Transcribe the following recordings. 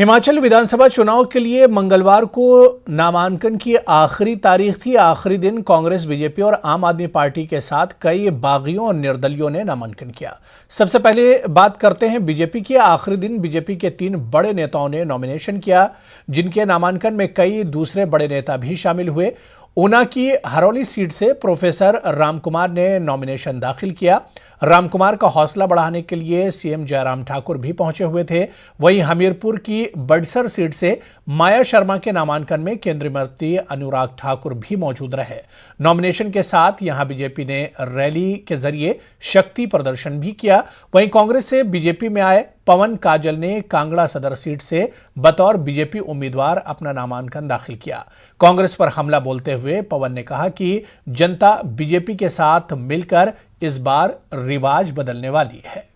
हिमाचल विधानसभा चुनाव के लिए मंगलवार को नामांकन की आखिरी तारीख थी। आखिरी दिन कांग्रेस, बीजेपी और आम आदमी पार्टी के साथ कई बागियों और निर्दलियों ने नामांकन किया। सबसे पहले बात करते हैं बीजेपी की। आखिरी दिन बीजेपी के 3 बड़े नेताओं ने नॉमिनेशन किया, जिनके नामांकन में कई दूसरे बड़े नेता भी शामिल हुए। ऊना की हरोली सीट से प्रोफेसर रामकुमार ने नॉमिनेशन दाखिल किया। रामकुमार का हौसला बढ़ाने के लिए सीएम जयराम ठाकुर भी पहुंचे हुए थे। वहीं हमीरपुर की बड़सर सीट से माया शर्मा के नामांकन में केंद्रीय मंत्री अनुराग ठाकुर भी मौजूद रहे। नॉमिनेशन के साथ यहां बीजेपी ने रैली के जरिए शक्ति प्रदर्शन भी किया। वहीं कांग्रेस से बीजेपी में आए पवन काजल ने कांगड़ा सदर सीट से बतौर बीजेपी उम्मीदवार अपना नामांकन दाखिल किया। कांग्रेस पर हमला बोलते हुए पवन ने कहा कि जनता बीजेपी के साथ मिलकर इस बार रिवाज बदलने वाली है।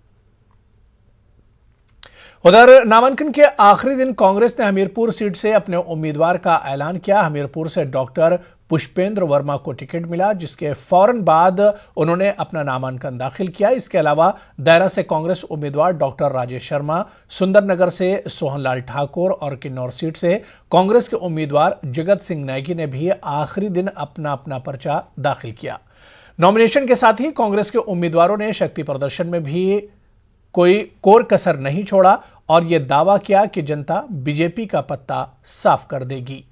उधर नामांकन के आखिरी दिन कांग्रेस ने हमीरपुर सीट से अपने उम्मीदवार का ऐलान किया। हमीरपुर से डॉक्टर पुष्पेंद्र वर्मा को टिकट मिला, जिसके फौरन बाद उन्होंने अपना नामांकन दाखिल किया। इसके अलावा दायरा से कांग्रेस उम्मीदवार डॉक्टर राजेश शर्मा, सुंदरनगर से सोहनलाल ठाकुर और किन्नौर सीट से कांग्रेस के उम्मीदवार जगत सिंह नेगी ने भी आखिरी दिन अपना पर्चा दाखिल किया। नॉमिनेशन के साथ ही कांग्रेस के उम्मीदवारों ने शक्ति प्रदर्शन में भी कोई कोर कसर नहीं छोड़ा और यह दावा किया कि जनता बीजेपी का पत्ता साफ कर देगी।